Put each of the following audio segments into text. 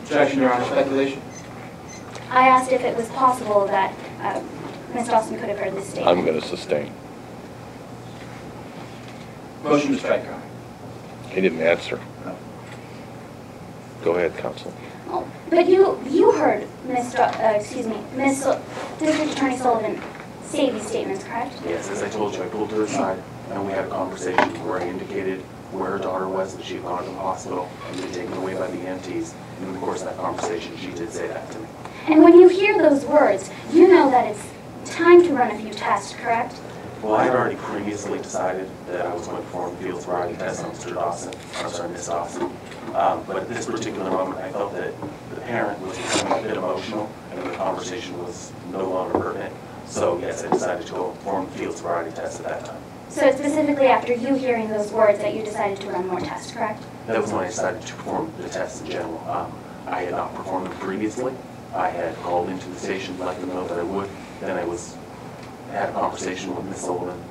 Objection, Your Honor. Speculation. I asked if it was possible that Ms. Dawson could have heard this statement. I'm going to sustain. Motion to strike, Your Honor. He didn't answer. No. Go ahead, counsel. Oh, but you heard Ms. District Attorney Sullivan say these statements, correct? Yes, as I told you, I pulled her aside and we had a conversation where I indicated where her daughter was, that she had gone to the hospital and been taken away by the EMTs. And in the course of that conversation, she did say that to me. And when you hear those words, you know that it's time to run a few tests, correct? Well, I had already previously decided that I was going to perform the field sobriety test on Mr. Dawson, I'm sorry, Miss Dawson. But at this particular moment, I felt that the parent was becoming a bit emotional and the conversation was no longer pertinent. So yes, I decided to go perform the field sobriety test at that time. So it's specifically after you hearing those words that you decided to run more tests, correct? That was when I decided to perform the tests in general. I had not performed them previously. I had called into the station, let them know that I would. Then I had a conversation with Ms. Sullivan,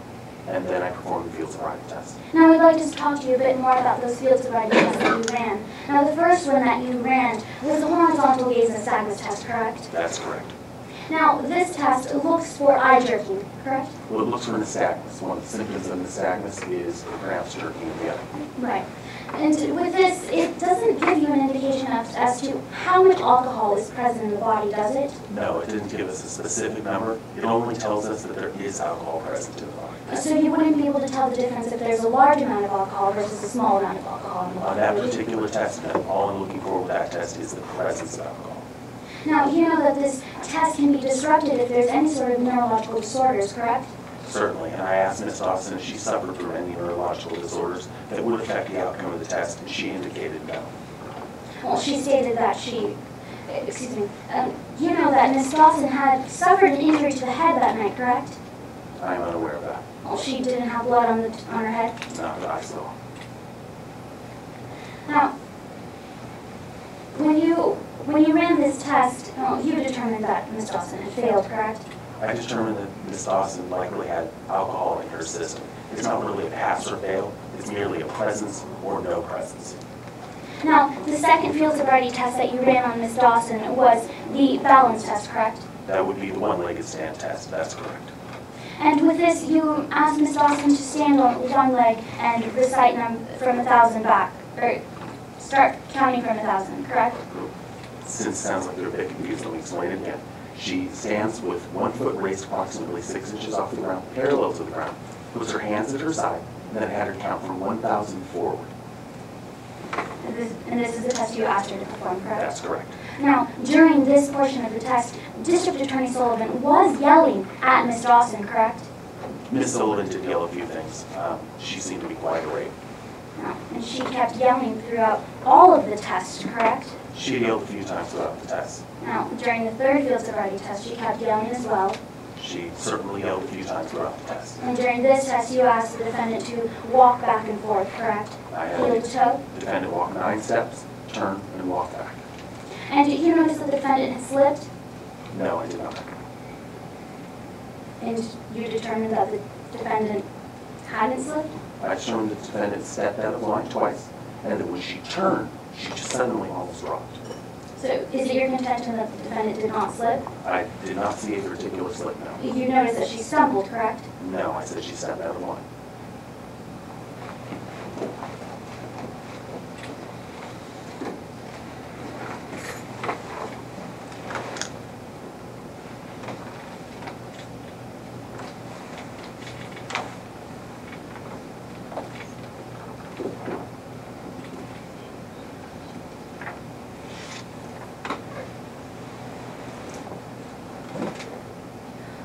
and then I performed the field sobriety test. Now we'd like to talk to you a bit more about those field sobriety tests that you ran. Now the first one that you ran was the horizontal gaze nystagmus test, correct? That's correct. Now this test looks for eye jerking, correct? Well, it looks for nystagmus. One of the symptoms of nystagmus is pronounced jerking of the eye. Right. And with this, it doesn't give you an indication as to how much alcohol is present in the body, does it? No, it didn't give us a specific number. It only tells us that there is alcohol present in the body. So you wouldn't be able to tell the difference if there's a large amount of alcohol versus a small amount of alcohol in the On body? that particular test, all I'm looking for with that test is the presence of alcohol. Now, you know that this test can be disrupted if there's any sort of neurological disorders, correct? Certainly, and I asked Ms. Dawson if she suffered from any neurological disorders that would affect the outcome of the test, and she indicated no. Well, she stated that you know that Ms. Dawson had suffered an injury to the head that night, correct? I'm unaware of that. Well, she didn't have blood on her head? Not that I saw. Now, when you ran this test, you determined that Ms. Dawson had failed, correct? I determined that Ms. Dawson likely had alcohol in her system. It's not really a pass or fail, it's merely a presence or no presence. Now, the second field sobriety test that you ran on Ms. Dawson was the balance test, correct? That would be the one-legged stand test, that's correct. And with this, you asked Ms. Dawson to stand on one leg and recite from 1,000 back, or start counting from 1,000, correct? Since it sounds like you're a bit confused, let me explain it again. She stands with 1 foot raised approximately 6 inches off the ground, parallel to the ground, puts her hands at her side, and then had her count from 1,000 forward. And this is the test you asked her to perform, correct? That's correct. Now, during this portion of the test, District Attorney Sullivan was yelling at Ms. Dawson, correct? Ms. Sullivan did yell a few things. She seemed to be quite irate. And she kept yelling throughout all of the tests, correct? She yelled a few times throughout the test. Now, during the third field sobriety test, she kept yelling as well. She certainly yelled a few times throughout the test. And during this test, you asked the defendant to walk back and forth, correct? I had Heel to toe. the defendant walk 9 steps, turn, and walk back. And did you notice that the defendant had slipped? No, I did not. And you determined that the defendant hadn't slipped? I determined the defendant stepped out of line twice, and that when she turned, she just suddenly almost dropped. So is it your contention that the defendant did not slip? I did not see a particular slip, no. You noticed that she stumbled, correct? No, I said she stepped out of line.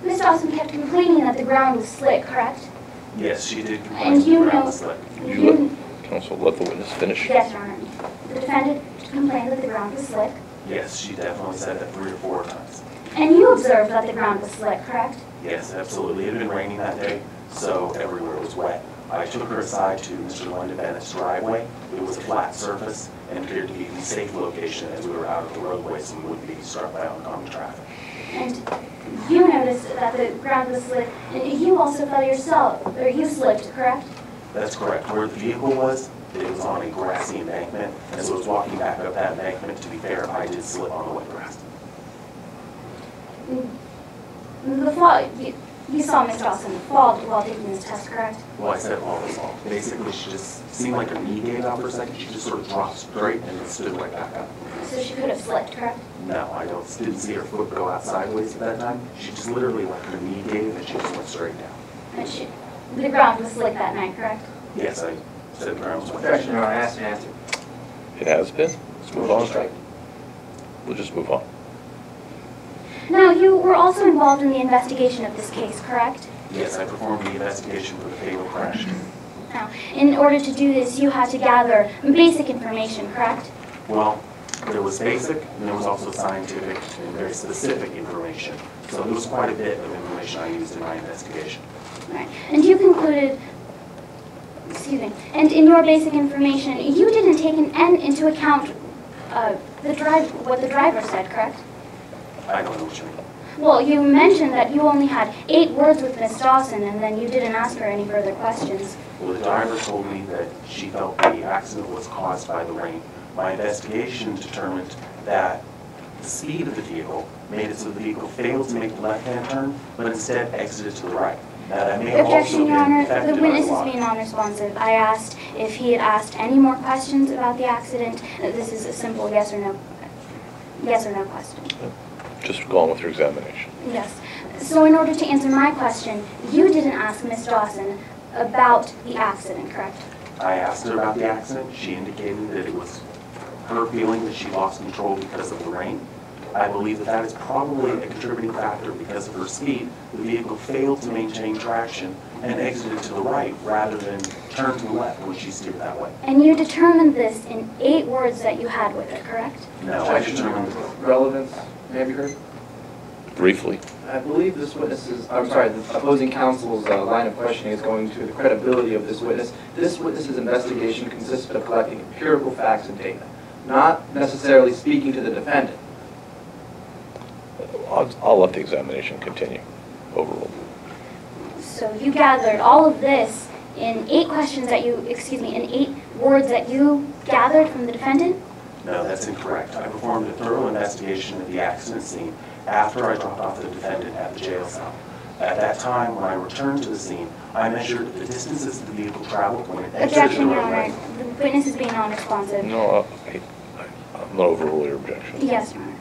Ms. Dawson kept complaining that the ground was slick, correct? Yes, she did complain And you around know- the slip. Counsel, let the witness finish. Yes, Your Honor. The defendant complained that the ground was slick. Yes, she definitely said that 3 or 4 times. And you observed that the ground was slick, correct? Yes, absolutely. It had been raining that day, so everywhere was wet. I took her aside to Mr. London Bennett's driveway. It was a flat surface and appeared to be a safe location as we were out of the roadway so we wouldn't be struck by oncoming traffic. And you noticed that the ground was slick. And you also fell yourself, or you slipped, correct? That's correct. Where the vehicle was, that it was on a grassy embankment, and so I was walking back up that embankment. To be fair, I did slip on the wet grass. The fall, you saw Ms. Dawson fall while taking this test, correct? Well, I said all was all. Basically, she just seemed like her knee gave out for a second. She just sort of dropped straight and then stood right back up. So she could have slipped, correct? No, I didn't see her foot go out sideways at that time. She just literally, like, her knee gave and she just went straight down. And the ground was slick that night, correct? Yes, I said the ground was wet. Objection, Your Honor, asked and answered. It has been? Let's move Motion to on. strike. We'll just move on. Now, you were also involved in the investigation of this case, correct? Yes, I performed the investigation for the fatal crash. Now, in order to do this, you had to gather basic information, correct? Well, there was basic, and there was also scientific and very specific information. So there was quite a bit of information I used in my investigation. Right. And you concluded, and in your basic information, you didn't take into account what the driver said, correct? I don't know what you mean. Well, you mentioned that you only had 8 words with Miss Dawson, and then you didn't ask her any further questions. Well, the driver told me that she felt the accident was caused by the rain. My investigation determined that the speed of the vehicle made it so the vehicle failed to make the left-hand turn, but instead exited to the right. Now, that may have also Objection, been Your Honor. affected The by witness is water. being non-responsive. I asked if he had asked any more questions about the accident. This is a simple yes or no question. Just go on with your examination. Yes. So in order to answer my question, you didn't ask Miss Dawson about the accident, correct? I asked her about the accident. She indicated that it was her feeling that she lost control because of the rain. I believe that that is probably a contributing factor because of her speed. The vehicle failed to maintain traction and exited to the right rather than turn to the left when she steered that way. And you determined this in 8 words that you had with her, correct? No, I determined Relevance, may I be heard? Briefly. I believe this witness's, I'm sorry, the opposing counsel's line of questioning is going to the credibility of this witness. This witness's investigation consisted of collecting empirical facts and data, not necessarily speaking to the defendant. I'll let the examination continue. Overruled. So you gathered all of this in 8 questions that you, in 8 words that you gathered from the defendant? No, that's incorrect. I performed a thorough investigation of the accident scene after I dropped off the defendant at the jail cell. At that time, when I returned to the scene, I measured the distances the vehicle traveled when it exited the Objection, Your roadway. Honor. The witness is being non-responsive. No, I'm not overrule your objection. Yes, Your Honor.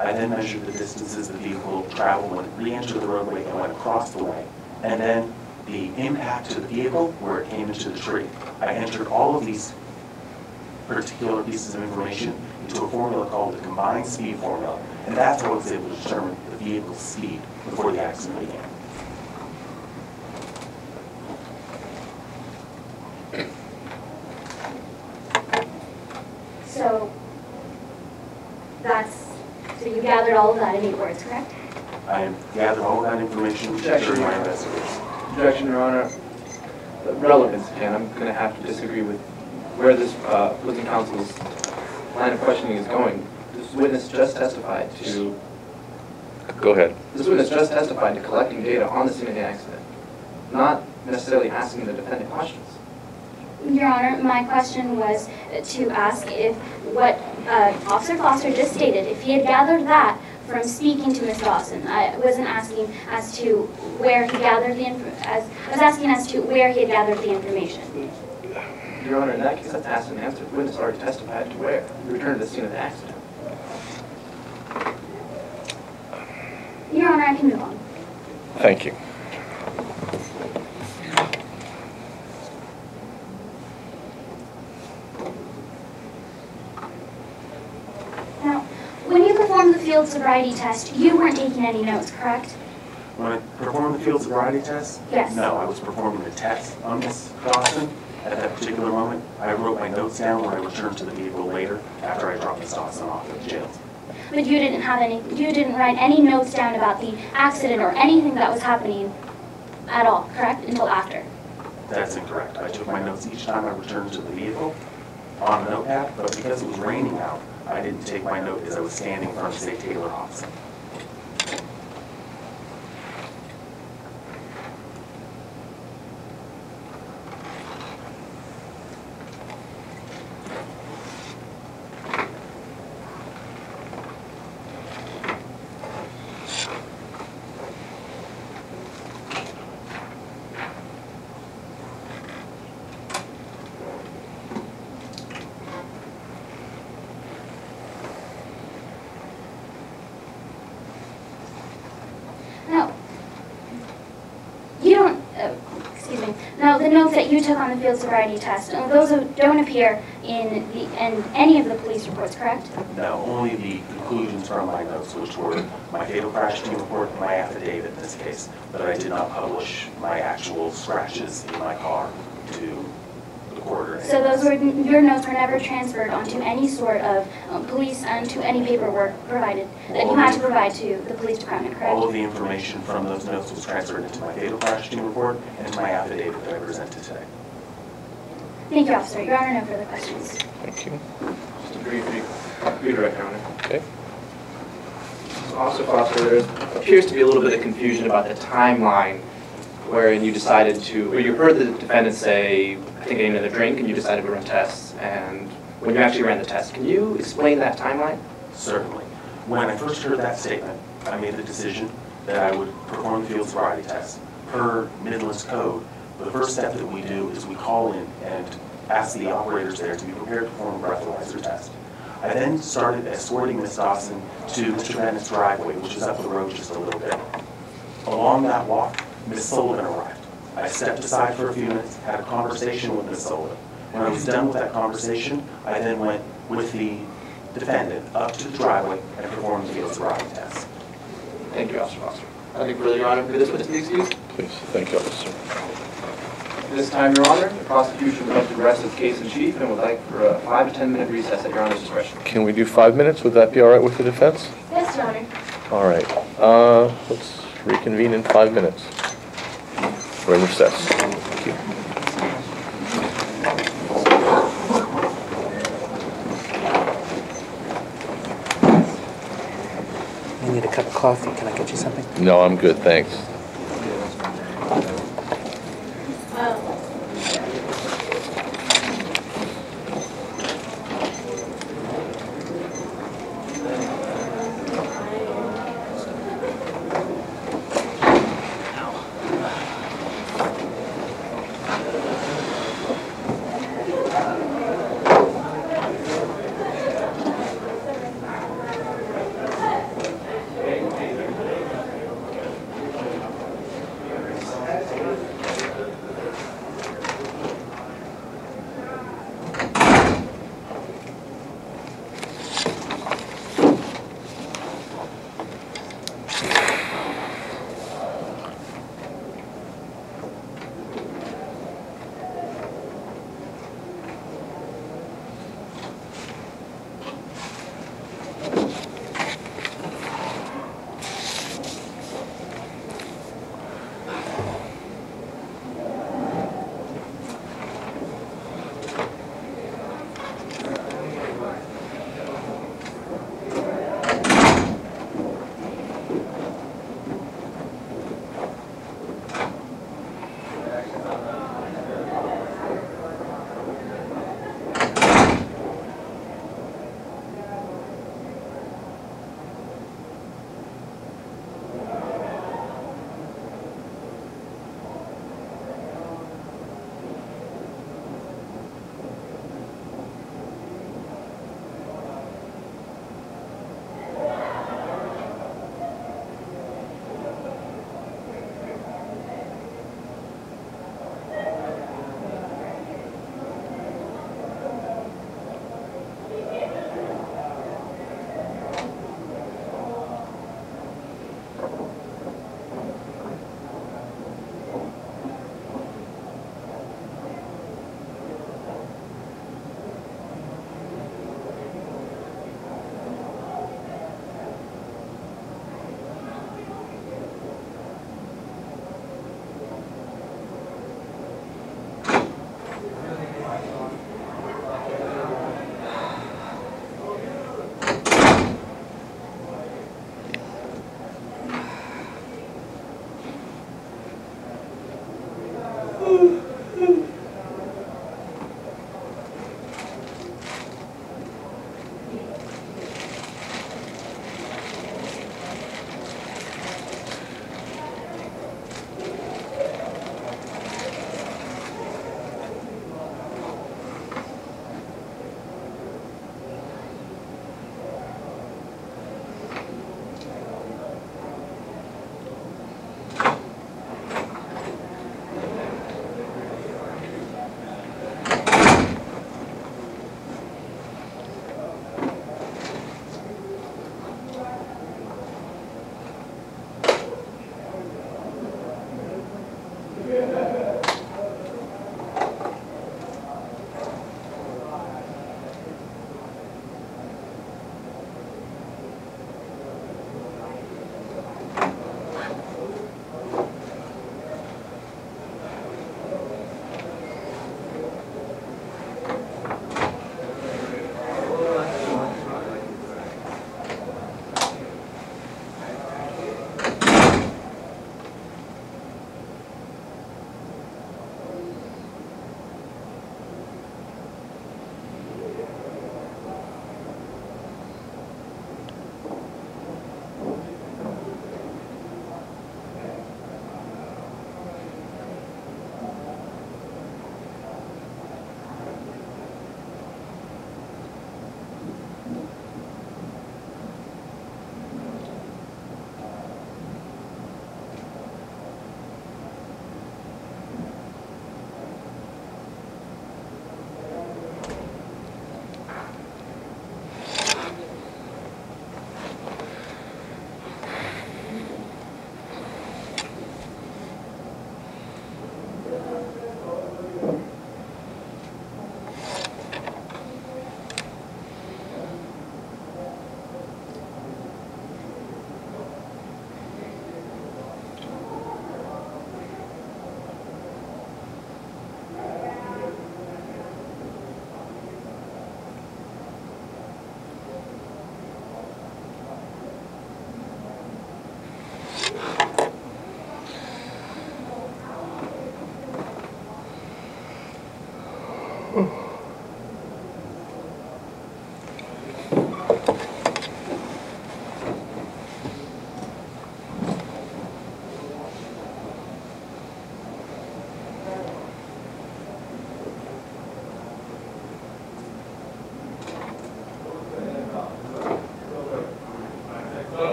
I then measured the distances the vehicle traveled when it re-entered the roadway and went across the way, and then the impact to the vehicle where it came into the tree. I entered all of these particular pieces of information into a formula called the combined speed formula, and that's how I was able to determine the vehicle's speed before the accident began. So you gathered all of that in 8 words, correct? I gathered all that information during my investigation. Objection, Your Honor. The relevance, again, I'm going to have to disagree with where this opposing counsel's line of questioning is going. This witness just testified to... Go ahead. This witness just testified to collecting data on the scene of the accident, not necessarily asking the defendant questions. Your Honor, my question was to ask if what Officer Foster just stated, if he had gathered that from speaking to Ms. Dawson. I wasn't asking as to where he gathered the I was asking as to where he had gathered the information. Your Honor, in that case, that's asked and answered. The witness already testified to where. He returned to the scene of the accident. Your Honor, I can move on. Thank you. Now, when you performed the field sobriety test, you weren't taking any notes, correct? When I performed the field sobriety test? Yes. No, I was performing the test on Ms. Dawson. At that particular moment, I wrote my notes down when I returned to the vehicle later after I dropped Ms. Dawson off at the jail. But you didn't write any notes down about the accident or anything that was happening at all, correct? Until after. That's incorrect. I took my notes each time I returned to the vehicle on a notepad, but because it was raining out, I didn't take my note as I was standing in front of State Taylor office. Now, the notes that you took on the field sobriety test, those don't appear in any of the police reports, correct? No, only the conclusions from my notes, which were my fatal crash team report and my affidavit in this case, but I did not publish my actual scratches in my car to the court or anything. So those were, your notes were never transferred onto any sort of police and to any paperwork provided that you had to provide to the police department, correct? All of the information from those notes was transferred into my fatal crash team report and to my affidavit that I presented today. Thank you, officer. Your Honor, no further questions. Thank you. Just a brief redirect, Your Honor. Okay. So Officer Foster, there appears to be a little bit of confusion about the timeline wherein you decided to, or you heard the defendant say, I think I need another drink, and you decided to run tests, and when you actually ran the test. Can you explain that timeline? Certainly. When I first heard that statement, I made the decision that I would perform the field sobriety test. Per Midland's code, the first step that we do is we call in and ask the operators there to be prepared to perform a breathalyzer test. I then started escorting Ms. Dawson to Mr. Bennett's driveway, which is up the road just a little bit. Along that walk, Ms. Sullivan arrived. I stepped aside for a few minutes, had a conversation with Ms. Sullivan. When I was done with that conversation, I then went with the defendant up to the driveway and performed the field sobriety test. Thank you, Officer Foster. Nothing further, Your Honor. Could this witness be excused? Please. Thank you, officer. At this time, Your Honor, the prosecution would like to rest its case in chief and would like for a 5 to 10 minute recess at Your Honor's discretion. Can we do 5 minutes? Would that be all right with the defense? Yes, Your Honor. All right. Let's reconvene in 5 minutes. We're in recess. Thank you. You need a cup of coffee. Can I get you something? No, I'm good, thanks.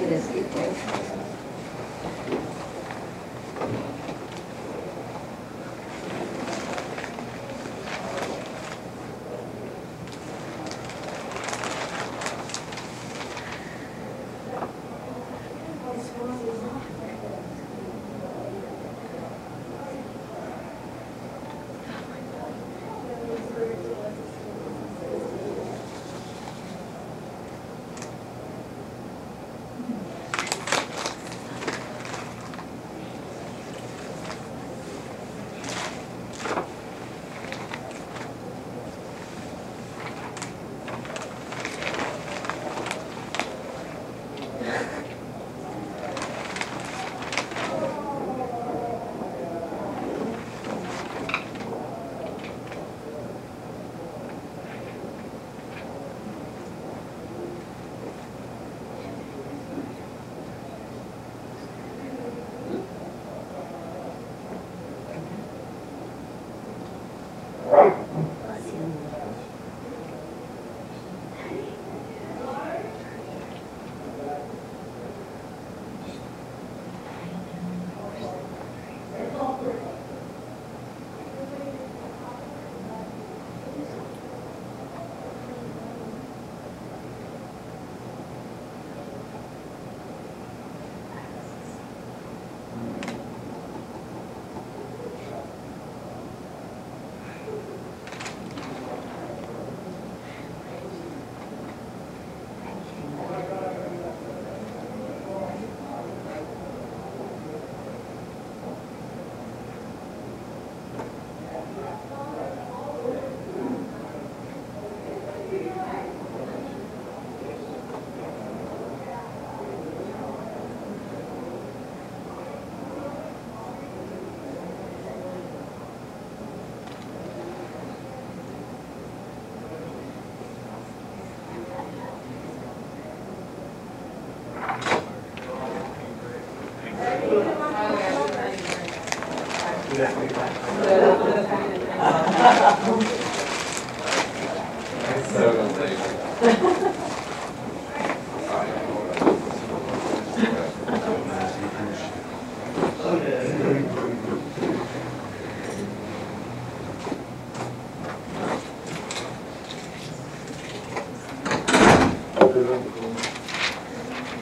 it is detailed.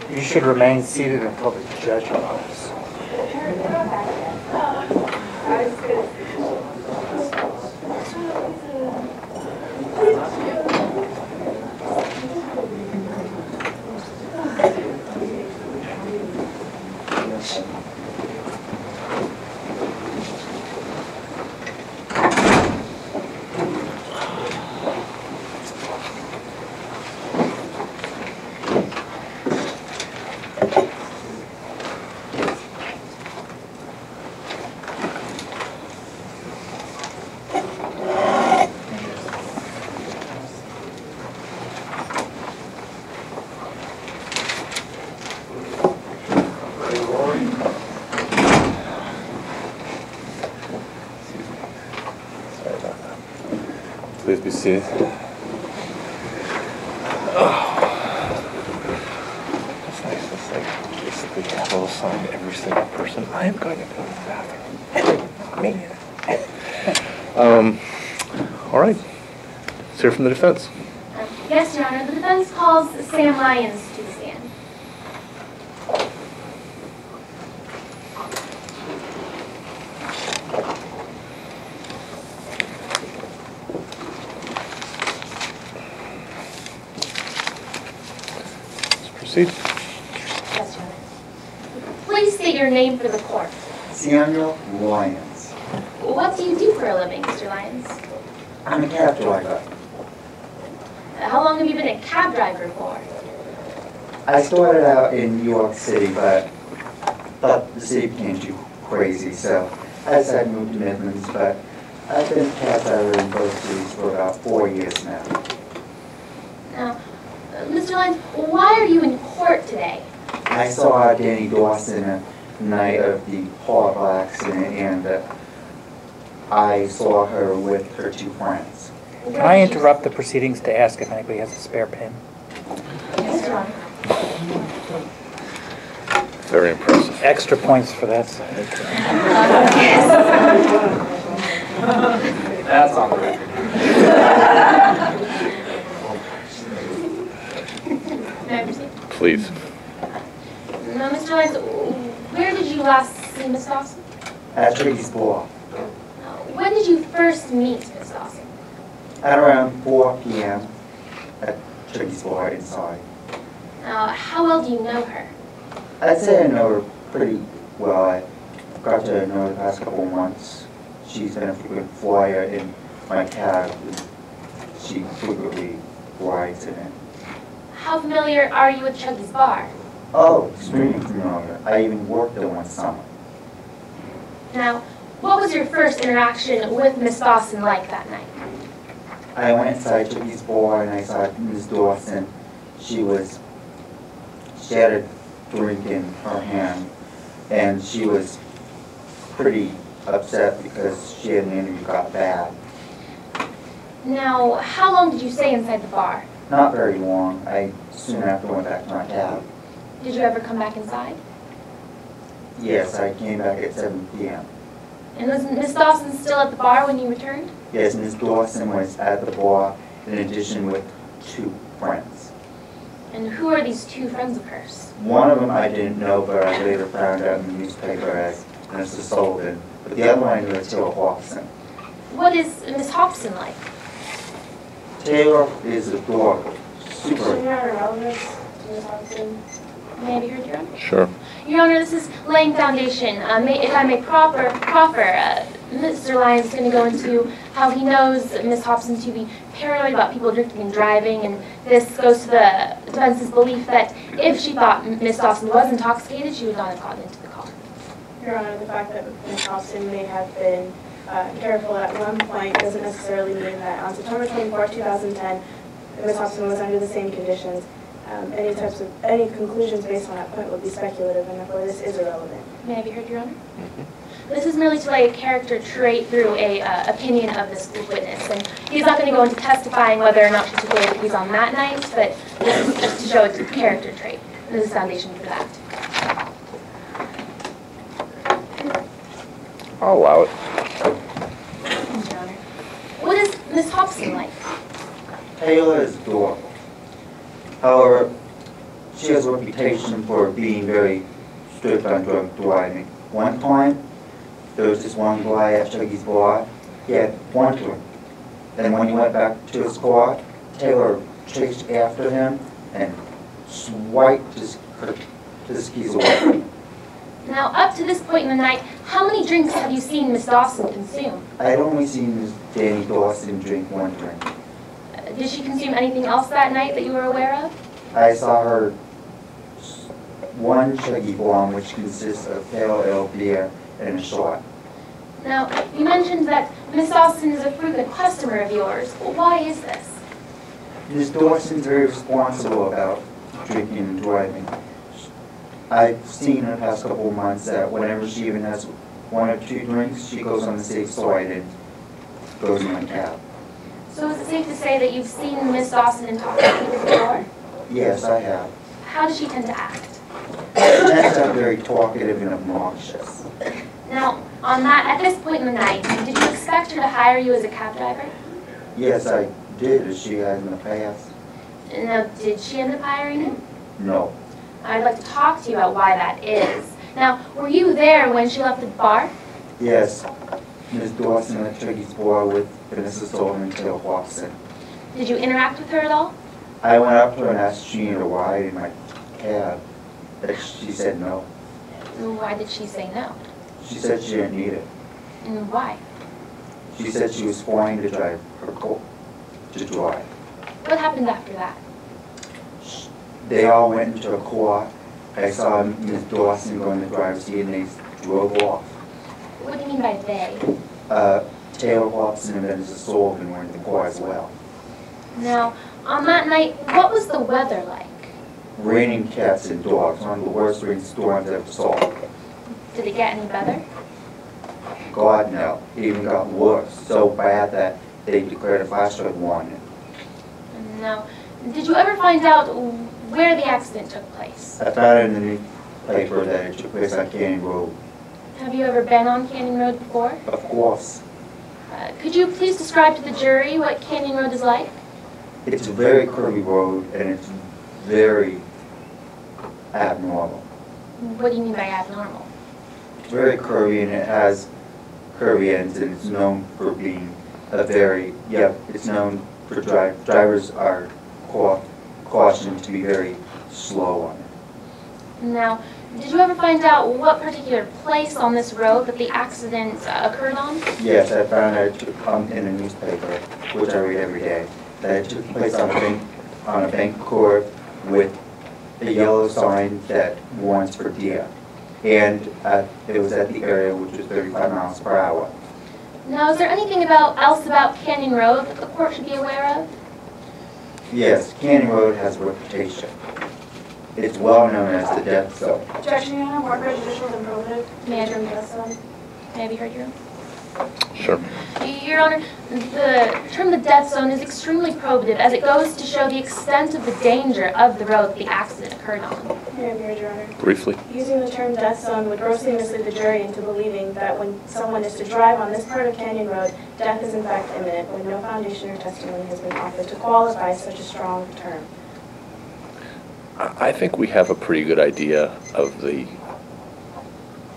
You should remain seated until the judge arrives. Please be seated. That's nice. It's like basically have a little sign to every single person. I am going to go to the bathroom. Me. All right. Let's hear from the defense. Yes, Your Honor. The defense calls Sam Lyons to the stand. Proceed. Yes, Your Honor. Please state your name for the court. Samuel Lyons. What do you do for a living, Mr. Lyons? I'm a cab driver. How long have you been a cab driver for? I started out in New York City, but thought the city became too crazy, so I decided to move to Midlands, but I've been a cab driver in both cities for about 4 years now. Now, Mr. Lyons, why are you in court today? I saw Danny Dawson the night of the horrible accident, and I saw her with her 2 friends. Can I interrupt the proceedings to ask if anybody has a spare pen? Yes, Your Honor. Very impressive. Extra points for that side. That's on the record. May I proceed? Please. Now, Mr. Lyons, where did you last see Miss Dawson? At Triggy's Bar. When did you first meet Miss Dawson? At around 4 p.m. at Triggy's Bar inside. Now, how well do you know her? I'd say I know her pretty well. I got to know her the past couple of months. She's been a frequent flyer in my cab. And she frequently rides in it. How familiar are you with Chuggy's Bar? Oh, extremely familiar. I even worked there one summer. Now, what was your first interaction with Miss Dawson like that night? I went inside Chuggy's Bar and I saw Ms. Dawson. She had a drink in her hand, and she was pretty upset because she had an interview got bad. Now, how long did you stay inside the bar? Not very long. I soon after went back to my cab. Did you ever come back inside? Yes, I came back at 7 p.m. And was Miss Dawson still at the bar when you returned? Yes, Ms. Dawson was at the bar in addition with 2 friends. And who are these 2 friends of hers? One of them I didn't know, but I later found out in the newspaper as Mr. Sullivan. But the other one I knew as Taylor Hobson. What is Miss Hobson like? Taylor is adorable. Super. May I be heard, Your Honor? Sure. Your Honor, this is laying foundation. If I may proffer, Mr. Lyons is going to go into how he knows Miss Hobson to be paranoid about people drinking and driving, and this goes to the defense's belief that if she thought Miss Dawson was intoxicated, she would not have gotten into the car. Your Honor, the fact that Ms. Hobson may have been careful at one point doesn't necessarily mean that on September 24, 2010, Ms. Hobson was under the same conditions. Any conclusions based on that point would be speculative, and therefore this is irrelevant. May I be heard, Your Honor? This is merely to lay a character trait through a opinion of this witness, and he's not going to go into testifying whether or not she took away the keys on that night, but this is just to show a character trait. This is foundation for that. I'll allow it. Your Honor. What is Miss Hobson like? Taylor is adorable. However, she has a reputation for being very strict on drunk driving. One time, there was this one guy at Chuggy's Bar. He had 1 drink. And when he went back to his car, Taylor chased after him and swiped his keys away. Now, up to this point in the night, how many drinks have you seen Miss Dawson consume? I had only seen Miss Danny Dawson drink 1 drink. Did she consume anything else that night that you were aware of? I saw her 1 Chuggy bomb, which consists of pale ale beer and a shot. Now, you mentioned that Miss Dawson is a frequent customer of yours. Why is this? Ms. Dawson's very responsible about drinking and driving. I've seen in the past couple of months that whenever she even has 1 or 2 drinks, she goes on the safe side and goes in my cab. So is it safe to say that you've seen Miss Dawson intoxicated before? Yes, I have. How does she tend to act? She tends to be very talkative and obnoxious. Now, at this point in the night, did you expect her to hire you as a cab driver? Yes, I did, as she has in the past. Now, did she end up hiring you? No. I'd like to talk to you about why that is. Now, were you there when she left the bar? Yes, Ms. Dawson at Chuggy's Bar with Vanessa Sullivan and Taylor Hobson. Did you interact with her at all? I went up to her and asked if she needed a ride in my cab, but she said no. Why did she say no? She said she didn't need it. And why? She said she was flying to drive her car, to drive. What happened after that? They all went into a car. I saw Ms. Dawson go in the driver's seat and they drove off. What do you mean by they? Taylor Hobson and Vanessa Sullivan were in the car as well. Now, on that night, what was the weather like? Raining cats and dogs, one of the worst rainstorms I ever saw. Did it get any better? God, no. It even got worse, so bad that they declared a flash flood warning. Now, did you ever find out where the accident took place? I found it underneath newspaper that it took place on Canyon Road. Have you ever been on Canyon Road before? Of course, Could you please describe to the jury what Canyon Road is like? it's a very curvy road and it's very abnormal. What do you mean by abnormal? It's very curvy and it has curvy ends and it's known for being it's known for drivers are cautioned to be very slow on it. Now, did you ever find out what particular place on this road that the accident occurred on? Yes, I found out in a newspaper, which I read every day, that it took place on a bank court with a yellow sign that warns for deer. And it was at the area which was 35 miles per hour. Now, is there anything else about Canyon Road that the court should be aware of? Yes, Canyon Road has a reputation. It's well known as the death zone. Objection, Your Honor, more prejudicial than probative. May I Term death zone. May I be heard, Your Honor? Sure. Your Honor, the term the death zone is extremely probative as it goes to show the extent of the danger of the road that the accident occurred on. May I be heard, Your Honor? Briefly. Using the term death zone would grossly mislead the jury into believing that when someone is to drive on this part of Canyon Road, death is in fact imminent when no foundation or testimony has been offered to qualify such a strong term. I think we have a pretty good idea of the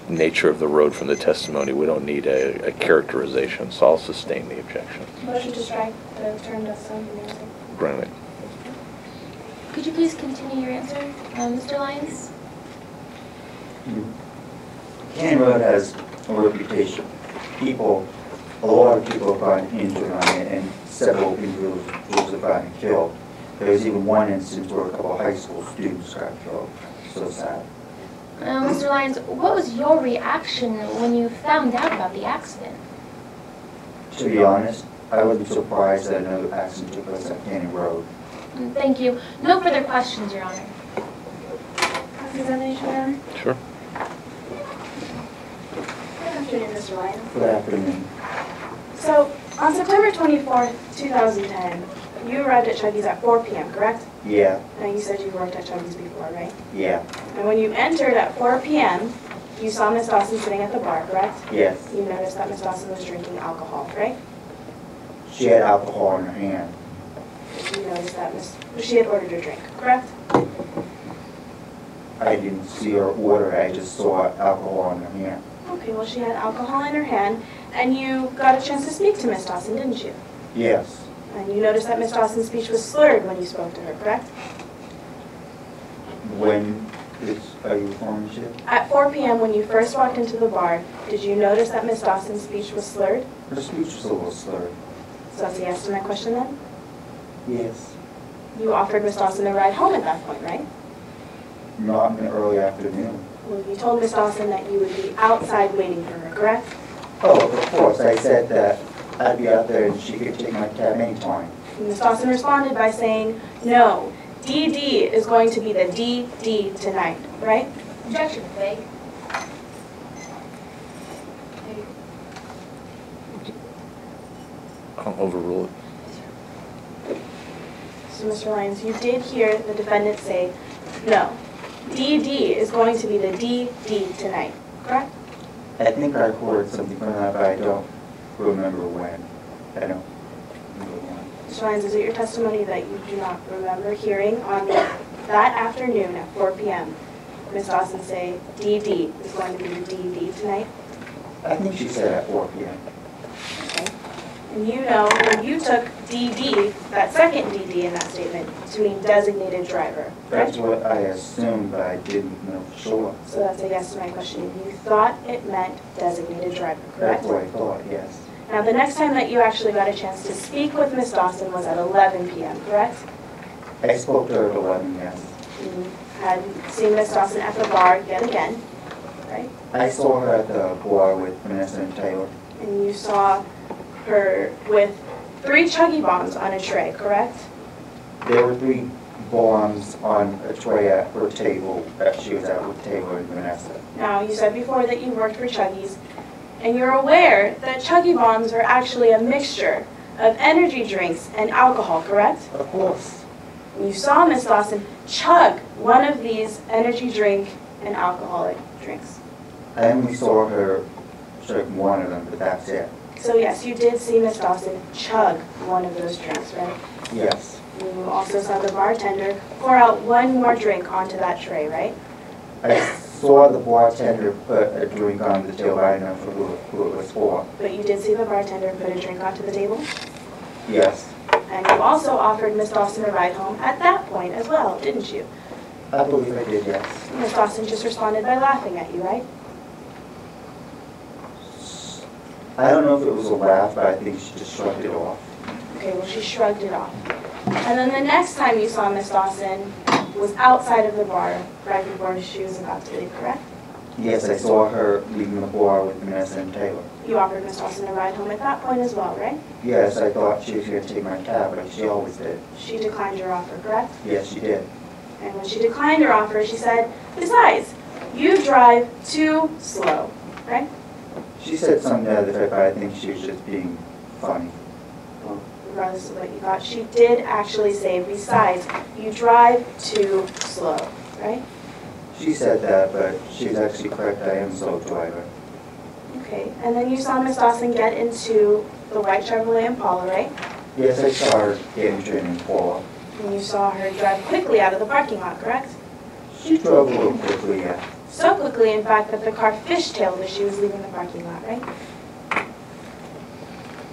nature of the road from the testimony. We don't need a characterization, so I'll sustain the objection. Motion to strike the term death zone from the answer. Granted. Could you please continue your answer, Mr. Lyons? Canyon Road has a reputation. A lot of people have gotten injured on it, and several individuals have gotten killed. There was even one instance where a couple of high school students got killed. So sad. Mr. Lyons, what was your reaction when you found out about the accident? To be honest, I wasn't surprised that another accident took place on Canyon Road. Thank you. No further questions, Your Honor. Cross-examination, Your Honor? Sure. Good afternoon, Mr. Lyons. Good afternoon. So, on September 24th, 2010, you arrived at Chuggy's at 4 p.m., correct? Yeah, Now, you said you've worked at Chuggy's before, right? yeah, And when you entered at 4 p.m., you saw Miss Dawson sitting at the bar, correct? yes. You noticed that Miss Dawson was drinking alcohol, right? She had alcohol in her hand. You noticed that she had ordered a drink, correct? I didn't see her order, I just saw alcohol in her hand. Okay, well, she had alcohol in her hand, and you got a chance to speak to Miss Dawson, didn't you? Yes, And you noticed that Miss Dawson's speech was slurred when you spoke to her, correct? are you referring to? At 4 p.m., when you first walked into the bar, did you notice that Miss Dawson's speech was slurred? Her speech was a little slurred. So that's a yes to my question then? Yes, You offered Miss Dawson a ride home at that point, right? not in the early afternoon. Well, you told Miss Dawson that you would be outside waiting for her, correct? Oh, of course, I said that I'd be out there and she could take my cab anytime. And Miss Dawson responded by saying, no, DD is going to be the DD tonight, right? Objection, fake. I'll overrule it. So, Mr. Lyons, you did hear the defendant say, no, DD is going to be the DD tonight, correct? I think I heard something from that, but I don't remember when. I don't remember when. Mr. Lyons, is it your testimony that you do not remember hearing on that afternoon at 4 p.m. Ms. Dawson say, DD is going to be the DD tonight? I think she said at 4 p.m. Okay. And you know when you took DD, that second DD in that statement, to mean designated driver, correct? That's what I assumed, but I didn't know for sure. So that's a yes to my question. You thought it meant designated driver, correct? That's what I thought, yes. Now, the next time that you actually got a chance to speak with Ms. Dawson was at 11 p.m., correct? I spoke to her at 11, yes. You had seen Ms. Dawson at the bar yet again, right? I saw her at the bar with Vanessa and Taylor. And you saw her with 3 chuggy bombs on a tray, correct? There were 3 bombs on a tray at her table that she was at with Taylor and Vanessa. Now, you said before that you worked for Chuggies, and you're aware that chuggy bombs are actually a mixture of energy drinks and alcohol, correct? Of course. You saw Miss Dawson chug one of these energy drink and alcoholic drinks. I only saw her chug one of them, but that's it. So yes, you did see Miss Dawson chug one of those drinks, right? Yes. You also saw the bartender pour out one more drink onto that tray, right? I saw the bartender put a drink on the table. I don't know who it was for. But you did see the bartender put a drink onto the table? Yes. And you also offered Miss Dawson a ride home at that point as well, didn't you? I believe I did, yes. Miss Dawson just responded by laughing at you, right? I don't know if it was a laugh, but I think she just shrugged it off. Okay, well, she shrugged it off. And then the next time you saw Miss Dawson was outside of the bar, right before she was about to leave, correct? Yes, I saw her leaving the bar with Vanessa and Taylor. You offered Miss Dawson a ride home at that point as well, right? Yes, I thought she was going to take my cab, but she always did. She declined your offer, correct? Yes, she did. And when she declined your offer, she said, besides, you drive too slow, right? She said something to the effect, but I think she was just being funny. Well, regardless of what you thought, she did actually say, besides, you drive too slow, right? She said that, but she's actually correct. I am a slow driver. Okay, and then you saw Miss Dawson get into the white Chevrolet Impala, right? Yes, I saw her get into an Impala. And you saw her drive quickly out of the parking lot, correct? She drove a little quickly, yeah. So quickly, in fact, that the car fishtailed as she was leaving the parking lot, right?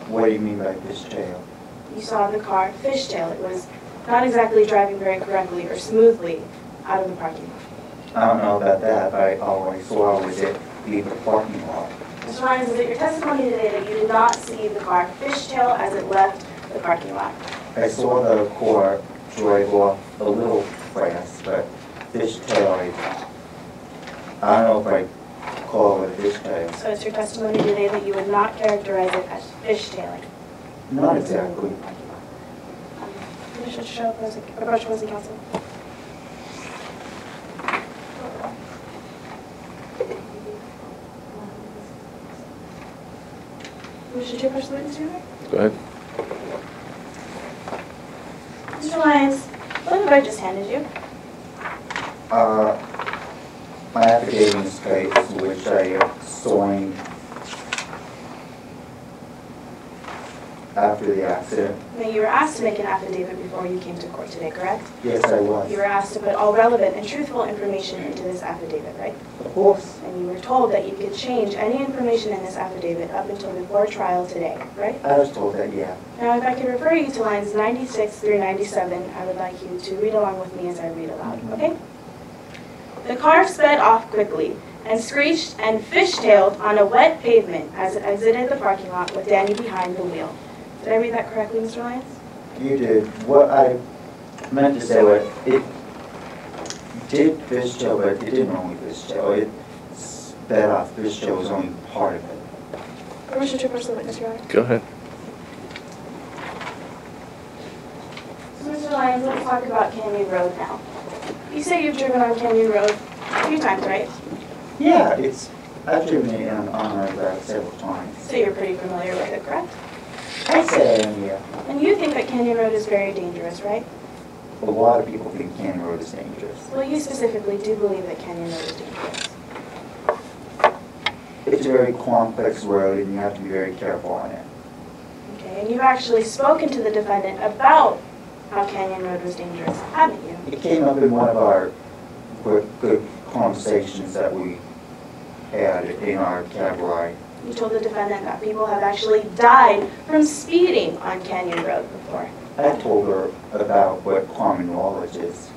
What do you mean by fishtail? You saw the car fishtail. It was not exactly driving very correctly or smoothly out of the parking lot. I don't know about that, but all I saw was it leave the parking lot. Mr. Lyons, is it your testimony today that you did not see the car fishtail as it left the parking lot? I saw the car drive off a little fast, but fishtail, I don't know if I call it a fishtail. So it's your testimony today that you would not characterize it as fishtailing? Not exactly. Commissioner Show, approach opposing counsel. Commissioner Chair, push the witness here. Go ahead. Mr. Lyons, what have I just handed you? My affidavit in this case, which I signed after the accident. Now, you were asked to make an affidavit before you came to court today, correct? Yes, I was. You were asked to put all relevant and truthful information into this affidavit, right? Of course. And you were told that you could change any information in this affidavit up until before trial today, right? I was told that, yeah. Now, if I could refer you to lines 96 through 97, I would like you to read along with me as I read aloud, okay? The car sped off quickly and screeched and fishtailed on a wet pavement as it exited the parking lot with Danny behind the wheel. Did I read that correctly, Mr. Lyons? You did. What I meant to say was, it did fishtail, but it didn't only fishtail. It sped off. Fishtail was only part of it. Permission to approach the witness, Your Honor. Go ahead. So, Mr. Lyons, let's talk about Canyon Road now. You say you've driven on Canyon Road a few times, right? Yeah, I've driven it on our route several times. So you're pretty familiar with it, correct? I say I am, yeah. And you think that Canyon Road is very dangerous, right? A lot of people think Canyon Road is dangerous. Well, you specifically do believe that Canyon Road is dangerous. It's a very complex road, and you have to be very careful on it. Okay, and you've actually spoken to the defendant about how Canyon Road was dangerous, haven't you? It came up in one of our good conversations that we had in our cab ride. You told the defendant that people have actually died from speeding on Canyon Road before. I told her about what common knowledge is.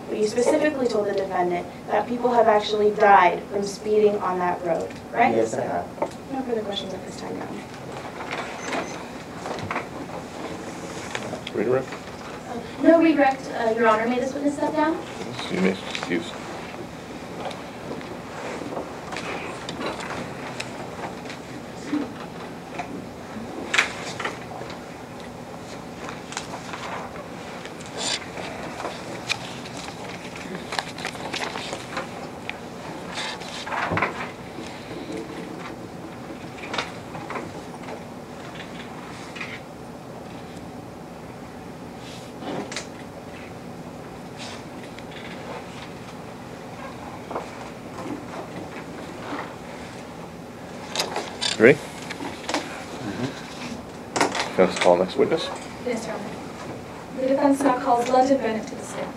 But you specifically told the defendant that people have actually died from speeding on that road, right? Yes, I have. No further questions at this time, Your Honor. Redirect? No redirect, Your Honor. May this witness step down? You may excuse. Ready? Let's call next witness. Yes, Your Honor. The defense now calls London Bennett to the stand.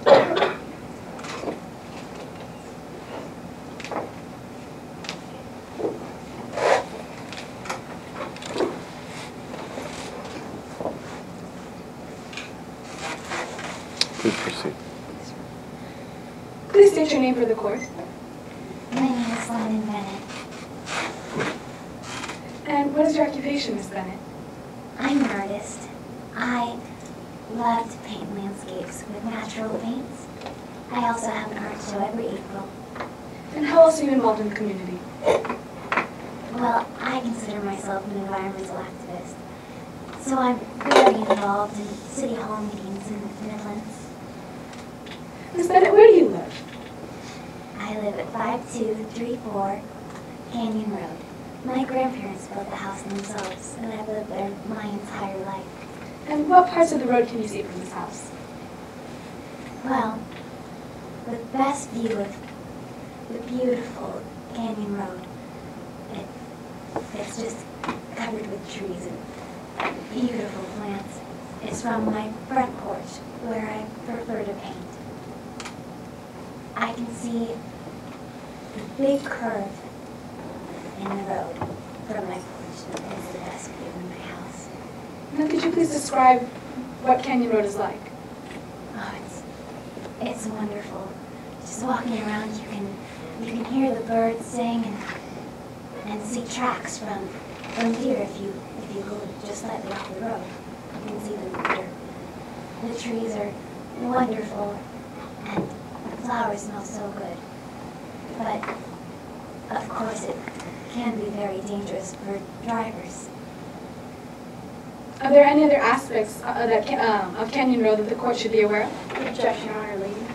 Please proceed. Please state your name for the court. My name is London Bennett. And what is your occupation, Miss Bennett? I'm an artist. I love to paint landscapes with natural paints. I also have an art show every April. And how else are you involved in the community? Well, I consider myself an environmental activist. So I'm very involved in city hall meetings in the Midlands. Miss Bennett, where do you live? I live at 5234 Canyon Road. My grandparents built the house themselves, and I've lived there my entire life. And what parts of the road can you see from this house? Well, the best view of the beautiful Canyon Road. It's just covered with trees and beautiful plants. It's from my front porch, where I prefer to paint. I can see the big curve in the road from my porch. It's the best view in my house. Now, could you please describe what Canyon Road is like? Oh, it's wonderful. Just walking around, you can hear the birds sing and see tracks from deer if you go just slightly off the road. You can see them better. The trees are wonderful and the flowers smell so good. But of course it can be very dangerous for drivers. Are there any other aspects of Canyon Road that the court should be aware of? Objection, Your Honor, lady.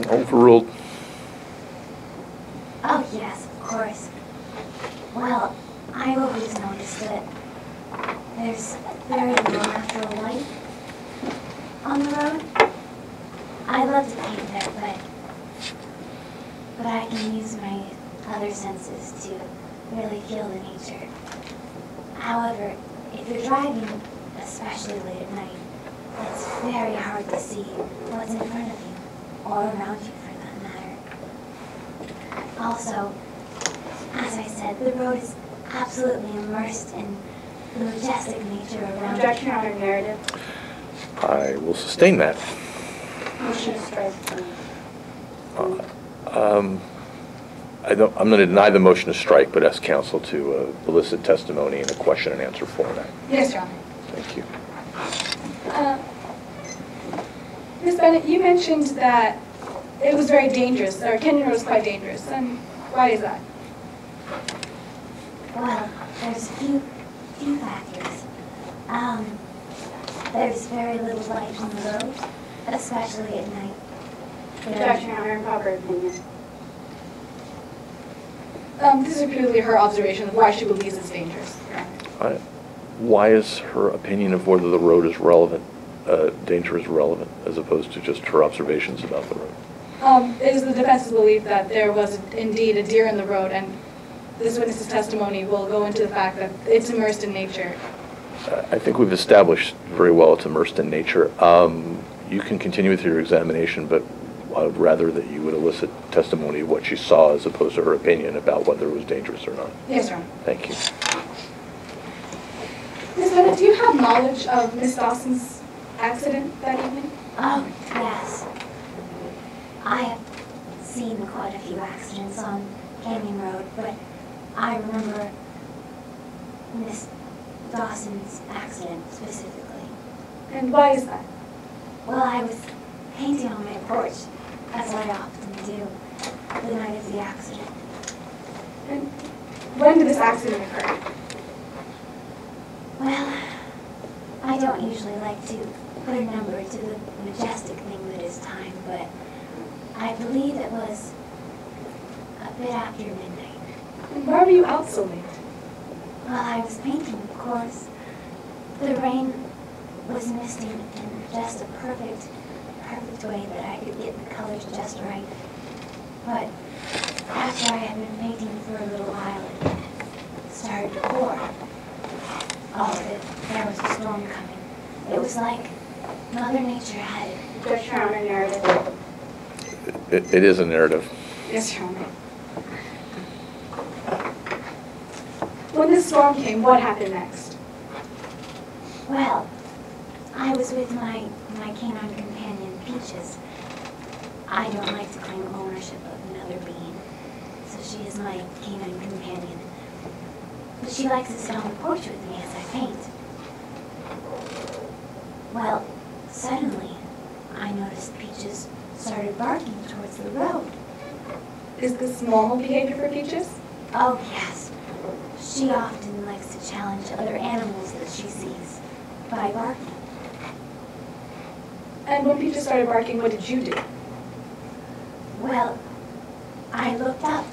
Overruled. Oh yes, of course. Well, I always noticed that there's very little natural light on the road. I love to paint there, but I can use my other senses to really feel the nature. However, if you're driving, especially late at night, it's very hard to see what's in front of you, or around you for that matter. Also, as I said, the road is absolutely immersed in the majestic nature around it. Objection, Your Honor, narrative. I will sustain that. Motion to strike. I'm going to deny the motion to strike, but ask counsel to elicit testimony in a question and answer format. Yes, Your Honor. Thank you. Ms. Bennett, you mentioned that it was very dangerous, or Canyon Road was quite dangerous, and why is that? Well, there's a few factors. There's very little light on the road, especially at night. Objection, Your Honor, improper opinion. This is purely her observation of why she believes it's dangerous, Your Honor. Why is her opinion of whether the road is relevant, danger is relevant, as opposed to just her observations about the road? It is the defense's belief that there was indeed a deer in the road, and this witness's testimony will go into the fact that it's immersed in nature. I think we've established very well it's immersed in nature. You can continue with your examination, but I would rather that you would elicit testimony of what she saw as opposed to her opinion about whether it was dangerous or not. Yes, Your Honor. Thank you. Ms. Bennett, do you have knowledge of Ms. Dawson's accident that evening? Oh, yes. I have seen quite a few accidents on Canyon Road, but I remember Miss Dawson's accident specifically. And why is that? Well, I was painting on my porch, as I often do, the night of the accident. And when did this accident occur? Well, I don't usually like to put a number to the majestic thing that is time, but I believe it was a bit after midnight. And why were you out so late? Well, I was painting, of course. The rain was misting in just a perfect way that I could get the colors just right. But after I had been painting for a little while, started to pour. All of it, there was a storm coming. It was like Mother Nature had Judge Your Honor, narrative. It is a narrative. Yes, Your Honor. When the storm came, what happened next? Well, I was with my canine companion, Peaches. I don't like to claim ownership of another being, so she is my canine companion. But she likes to sit on the porch with me as I paint. Well, suddenly, I noticed Peaches started barking towards the road. Is this normal behavior for Peaches? Oh, yes. She often likes to challenge other animals that she sees by barking. And when Peaches started barking, what did you do? Well, I looked up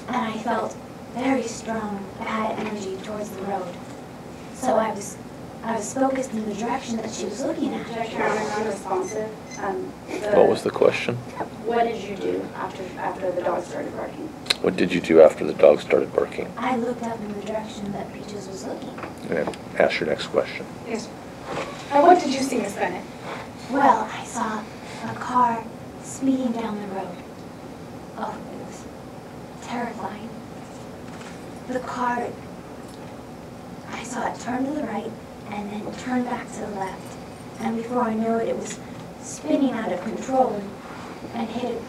and I felt very strong, bad energy towards the road. So I was focused in the direction that she was looking at. Judge Your Honor, non-responsive. What was the question? What did you do after the dog started barking? What did you do after the dog started barking? I looked up in the direction that Peaches was looking. And ask your next question. Yes. And what did you see, Miss Bennett? Well, I saw a car speeding down the road. Oh, it was terrifying. The car, I saw it turn to the right and then turn back to the left. And before I knew it, it was spinning out of control and hit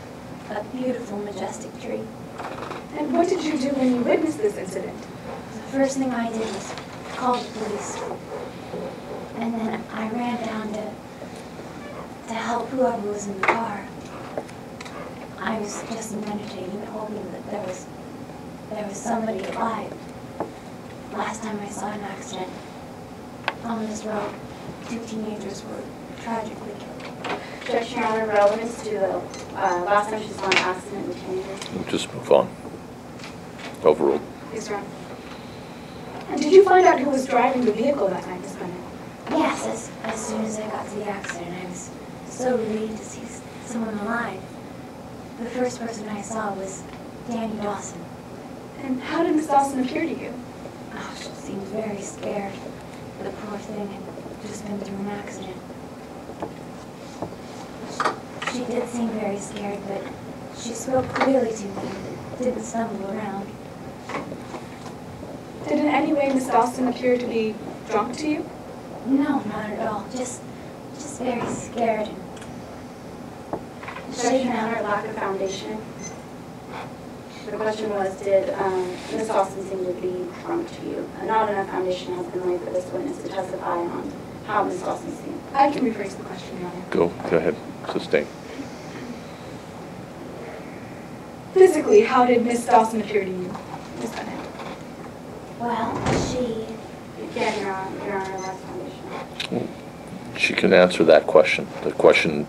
a beautiful, majestic tree. And what did you do when you witnessed this incident? The first thing I did was call the police. And then I ran down to help whoever was in the car. I was just meditating, hoping that there was somebody alive. Last time I saw an accident on this road, 2 teenagers were tragically killed. Judge Your Honor, relevance to the last time she saw an accident with teenagers. Just move on. Overruled. Yes, Your Honor. And did you find out who was driving the vehicle that night, Miss Bennett? Yes, as soon as I got to the accident, I was so relieved to see someone alive. The first person I saw was Danny Dawson. And how did Miss Dawson appear to you? Oh, she seemed very scared. The poor thing had just been through an accident. She did seem very scared, but she spoke clearly to me, didn't stumble around. Did in any way Miss Dawson appear to be drunk to you? No, not at all. Just very scared. Judge Your Honor, lack of foundation. The question was, did Ms. Dawson seem to be drunk to you? Not enough foundation has been laid for this witness to testify on how Ms. Dawson seemed. I can rephrase the question, Your Honor. Go ahead. Sustain. Physically, how did Miss Dawson appear to you, Miss Bennett? Well, she... Yeah, Your Honor, lack of foundation. She can answer that question. The question,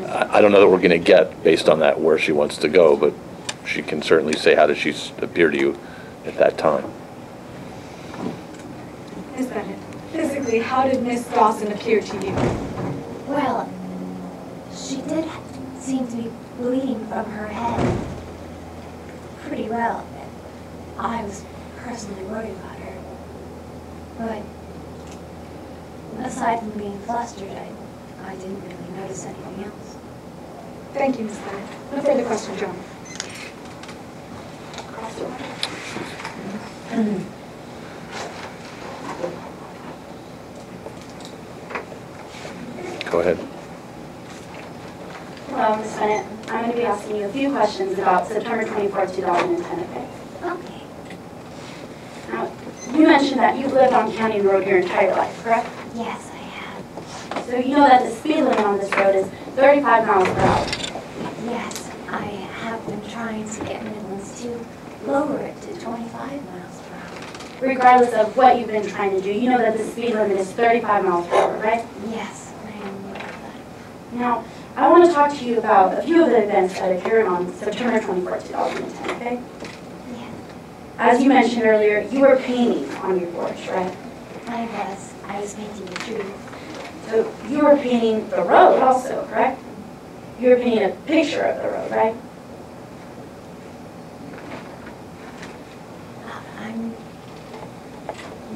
I don't know that we're going to get, based on that, where she wants to go, but she can certainly say, how did she appear to you at that time? Miss Bennett, physically, how did Miss Dawson appear to you? Well, she did seem to be bleeding from her head pretty well. I was personally worried about her. But aside from being flustered, I didn't really notice anything else. Thank you, Miss Bennett. No further questions, Your Honor. Go ahead. Hello, Ms. Bennett. I'm going to be asking you a few questions about September 24th, 2010, okay? Okay. Now, you mentioned that you've lived on Canyon Road your entire life, correct? Yes, I have. So you know that the speed limit on this road is 35 miles per hour. Yes, I have been trying to get Midlands to lower it to 25 miles per hour. Regardless of what you've been trying to do, you know that the speed limit is 35 miles per hour, right? Yes, I am aware of that. Now, I want to talk to you about a few of the events that occurred on September 24th, 2010, okay? Yeah, As you mentioned earlier, you were painting on your porch, right? I was painting the tree. So you were painting the road also, correct? You were painting a picture of the road, right?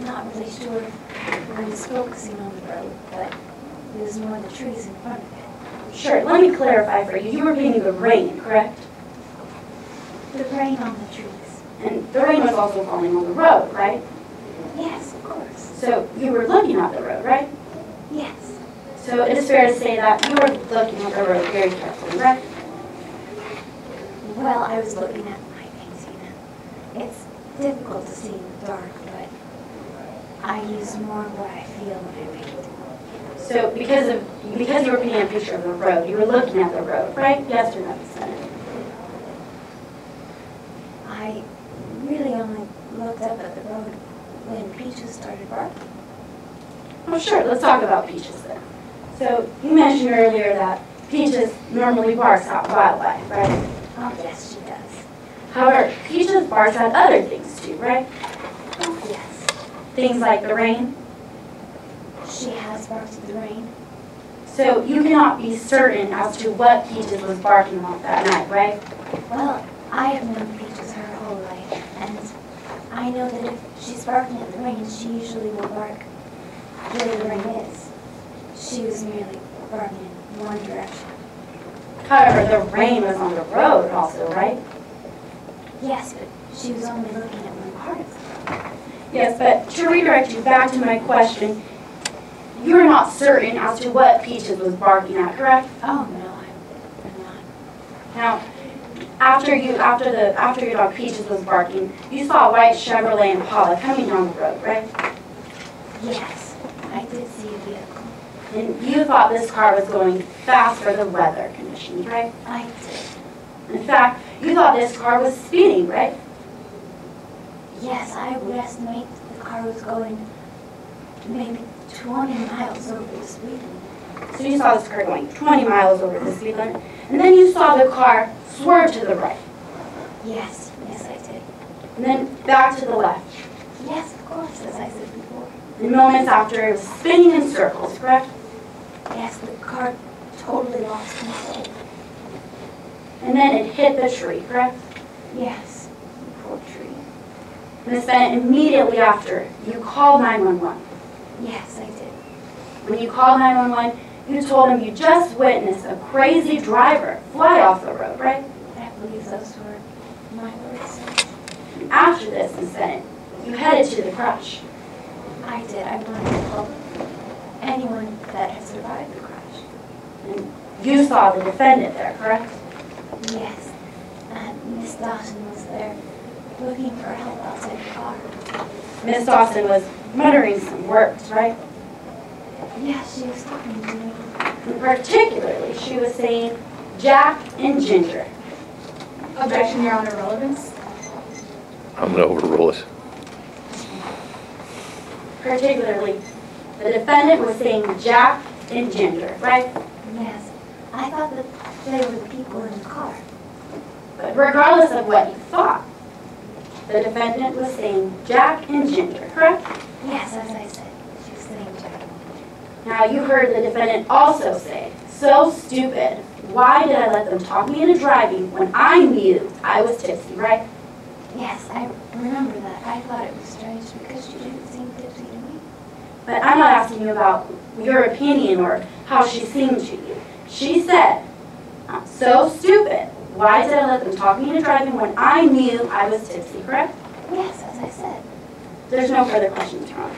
not really sure if he was focusing on the road, but it was more the trees in front of it. Sure, let me clarify for you. You were painting the rain, correct? The rain on the trees. And the rain was also falling on the road, right? Yes, of course. So you were looking at the road, right? Yes. So it is fair to say that you were looking at the road very carefully, right? Well, I was looking at my painting. It's difficult to see in the dark, but I use more what I feel when I paint. So because you were painting a picture of the road, you were looking at the road, right? Yes or no, Senate? I really only looked up at the road when Peaches started barking. Oh, sure. Let's talk about Peaches then. So you mentioned earlier that Peaches normally barks at wildlife, right? Oh, yes, she does. However, Peaches barks at other things too, right? Oh, yes. Things like the rain. She has barked at the rain. So you cannot be certain as to what Peaches was barking at that night, right? Well, I have known Peaches her whole life, and I know that if she's barking at the rain, she usually will bark where the rain is. She was merely barking in one direction. However, the rain was on the road also, right? Yes, but she was only looking at one part of the road. Yes, but to redirect you back to my question, you're not certain as to what Peaches was barking at, correct? Oh, no, I'm not. Now, after your dog Peaches was barking, you saw a white Chevrolet Impala coming down the road, right? Yes, I did see a vehicle. And you thought this car was going fast for the weather conditions, right? I did. In fact, you thought this car was speeding, right? Yes, I would estimate the car was going maybe 20 miles over the speed limit. So you saw this car going 20 miles over the speed limit, and then you saw the car swerve to the right, Yes, I did. and then back to the left. Yes, of course, as I said before. And moments after, it was spinning in circles, correct? Yes, the car totally lost control. And then it hit the tree, correct? Yes, poor tree. Miss Bennett, immediately after, you called 911. Yes, I did. When you called 911, you told them you just witnessed a crazy driver fly off the road, right? I believe those were my words. And after this, Miss Bennett, you headed to the crash. I did. I wanted to help anyone that had survived the crash. And you saw the defendant there, correct? Yes, Miss Dawson was there looking for help outside the car. Miss Dawson was muttering some words, right? Yes, she was talking to me. And particularly, she was saying Jack and Ginger. Objection, Your Honor, relevance. I'm going to overrule it. Particularly, the defendant was saying Jack and Ginger, right? Yes, I thought that they were the people in the car. But regardless of what you thought, the defendant was saying Jack and Ginger, correct? Yes, as I said, she was saying Jack. Now you heard the defendant also say, "So stupid. Why did I let them talk me into driving when I knew I was tipsy," right? Yes, I remember that. I thought it was strange because she didn't seem tipsy to me. But I'm not asking you about your opinion or how she seemed to you. She said, "I'm so stupid. Why did I let them talk me into driving when I knew I was tipsy," correct? Yes, as I said. There's no further questions, Your Honor.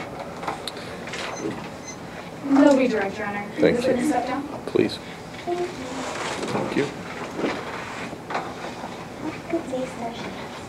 No redirect, Your Honor. Thank This you. witness step down. Please. Thank you. Thank you. What good taste does she have?